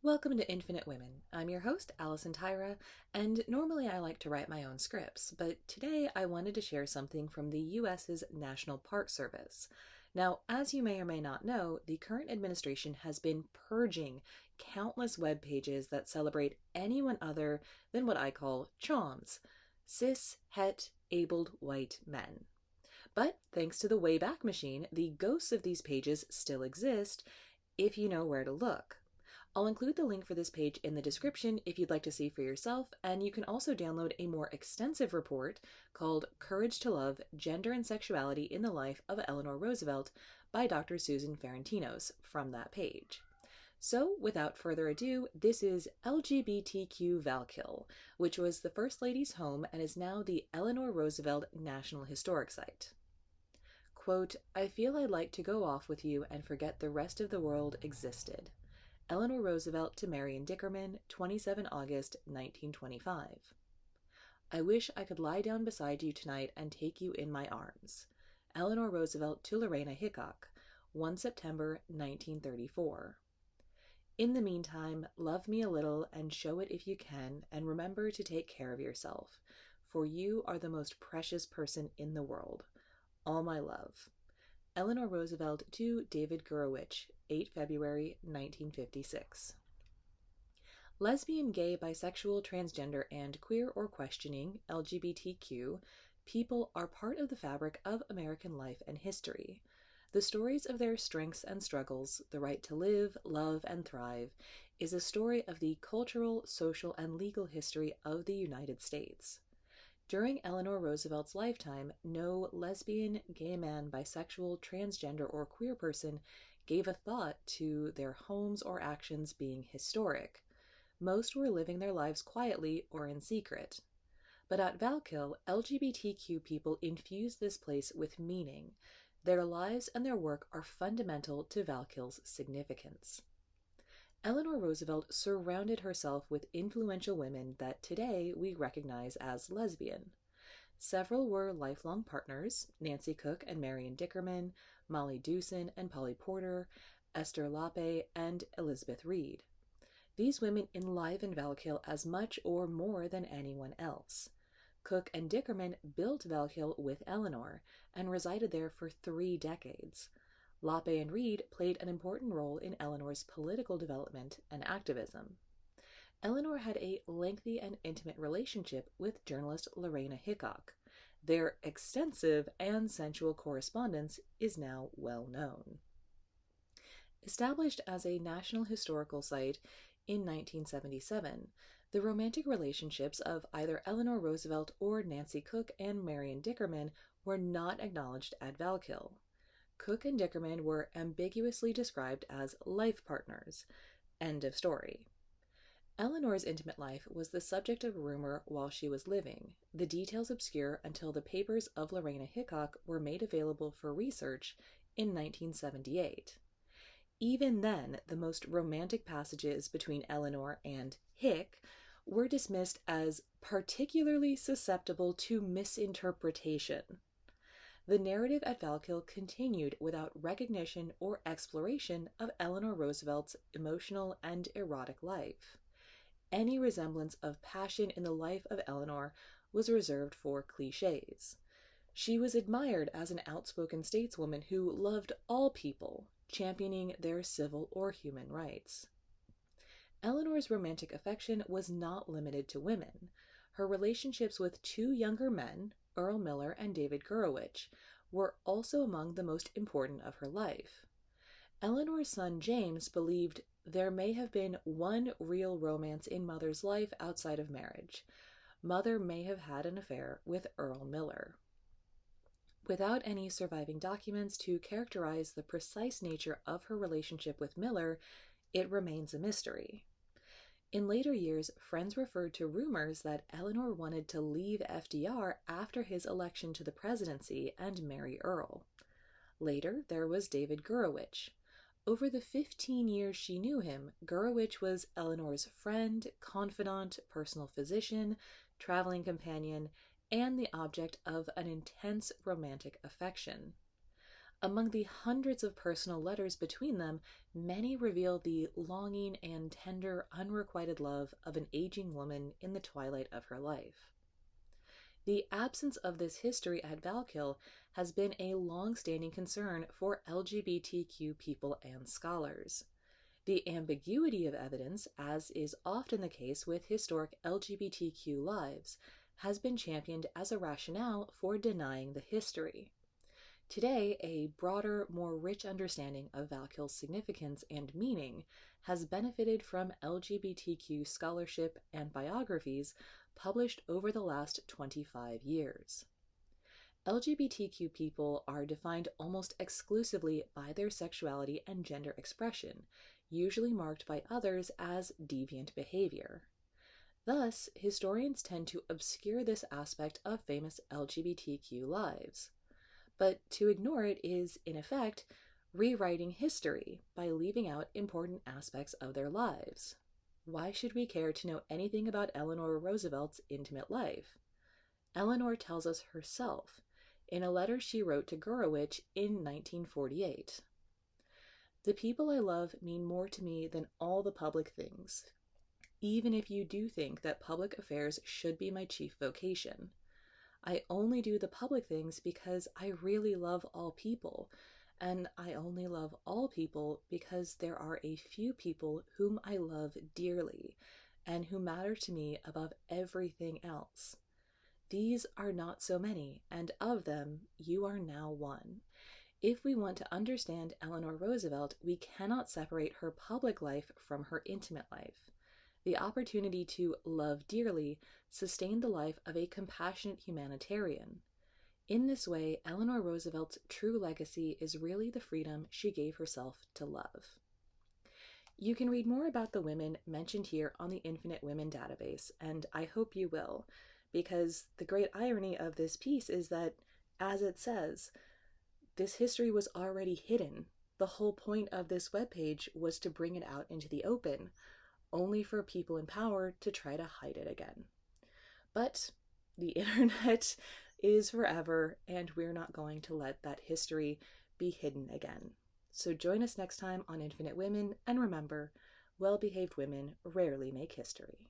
Welcome to Infinite Women. I'm your host, Allison Tyra, and normally I like to write my own scripts, but today I wanted to share something from the US's National Park Service. Now, as you may or may not know, the current administration has been purging countless web pages that celebrate anyone other than what I call CHAWMs, cis, het, abled white men. But thanks to the Wayback Machine, the ghosts of these pages still exist if you know where to look. I'll include the link for this page in the description if you'd like to see for yourself, and you can also download a more extensive report called Courage to Love, Gender and Sexuality in the Life of Eleanor Roosevelt by Dr. Susan Ferentinos from that page. So, without further ado, this is LGBTQ Valkill, which was the First Lady's home and is now the Eleanor Roosevelt National Historic Site. Quote, "I feel I'd like to go off with you and forget the rest of the world existed." Eleanor Roosevelt to Marion Dickerman, 27 August 1925. I wish I could lie down beside you tonight and take you in my arms. Eleanor Roosevelt to Lorena Hickok, 1 September 1934. In the meantime, love me a little and show it if you can, and remember to take care of yourself, for you are the most precious person in the world. All my love. Eleanor Roosevelt to David Gurewitch, 8 February 1956. Lesbian, gay, bisexual, transgender, and queer or questioning LGBTQ people are part of the fabric of American life and history. The stories of their strengths and struggles, the right to live, love, and thrive, is a story of the cultural, social, and legal history of the United States. During Eleanor Roosevelt's lifetime, no lesbian, gay man, bisexual, transgender, or queer person gave a thought to their homes or actions being historic. Most were living their lives quietly or in secret. But at Valkill, LGBTQ people infuse this place with meaning. Their lives and their work are fundamental to Valkill's significance. Eleanor Roosevelt surrounded herself with influential women that today we recognize as lesbian. Several were lifelong partners: Nancy Cook and Marion Dickerman, Molly Dewson and Polly Porter, Esther Lape, and Elizabeth Reed. These women enlivened Valkill as much or more than anyone else. Cook and Dickerman built Valkill with Eleanor and resided there for 3 decades. Lape and Reed played an important role in Eleanor's political development and activism. Eleanor had a lengthy and intimate relationship with journalist Lorena Hickok. Their extensive and sensual correspondence is now well known. Established as a National Historical Site in 1977, the romantic relationships of either Eleanor Roosevelt or Nancy Cook and Marion Dickerman were not acknowledged at Valkill. Cook and Dickerman were ambiguously described as life partners. End of story. Eleanor's intimate life was the subject of rumor while she was living, the details obscure until the papers of Lorena Hickok were made available for research in 1978. Even then, the most romantic passages between Eleanor and Hick were dismissed as particularly susceptible to misinterpretation. The narrative at Valkill continued without recognition or exploration of Eleanor Roosevelt's emotional and erotic life. Any resemblance of passion in the life of Eleanor was reserved for cliches. She was admired as an outspoken stateswoman who loved all people, championing their civil or human rights. Eleanor's romantic affection was not limited to women. Her relationships with 2 younger men, Earl Miller and David Gurewitch, were also among the most important of her life. Eleanor's son James believed there may have been one real romance in Mother's life outside of marriage. Mother may have had an affair with Earl Miller. Without any surviving documents to characterize the precise nature of her relationship with Miller, it remains a mystery. In later years, friends referred to rumors that Eleanor wanted to leave FDR after his election to the presidency and marry Earl. Later, there was David Gurewitch. Over the 15 years she knew him, Gurewitch was Eleanor's friend, confidant, personal physician, traveling companion, and the object of an intense romantic affection. Among the hundreds of personal letters between them, many reveal the longing and tender, unrequited love of an aging woman in the twilight of her life. The absence of this history at Valkill has been a long-standing concern for LGBTQ people and scholars. The ambiguity of evidence, as is often the case with historic LGBTQ lives, has been championed as a rationale for denying the history. Today, a broader, more rich understanding of Valkill's significance and meaning has benefited from LGBTQ scholarship and biographies published over the last 25 years. LGBTQ people are defined almost exclusively by their sexuality and gender expression, usually marked by others as deviant behavior. Thus, historians tend to obscure this aspect of famous LGBTQ lives. But to ignore it is, in effect, rewriting history by leaving out important aspects of their lives. Why should we care to know anything about Eleanor Roosevelt's intimate life? Eleanor tells us herself in a letter she wrote to Gurewitch in 1948. "The people I love mean more to me than all the public things, even if you do think that public affairs should be my chief vocation. I only do the public things because I really love all people, and I only love all people because there are a few people whom I love dearly and who matter to me above everything else. These are not so many, and of them you are now one." If we want to understand Eleanor Roosevelt, we cannot separate her public life from her intimate life. The opportunity to love dearly sustained the life of a compassionate humanitarian. In this way, Eleanor Roosevelt's true legacy is really the freedom she gave herself to love. You can read more about the women mentioned here on the Infinite Women database, and I hope you will, because the great irony of this piece is that, as it says, this history was already hidden. The whole point of this webpage was to bring it out into the open, only for people in power to try to hide it again. But the internet is forever, and we're not going to let that history be hidden again. So join us next time on Infinite Women, and remember, well-behaved women rarely make history.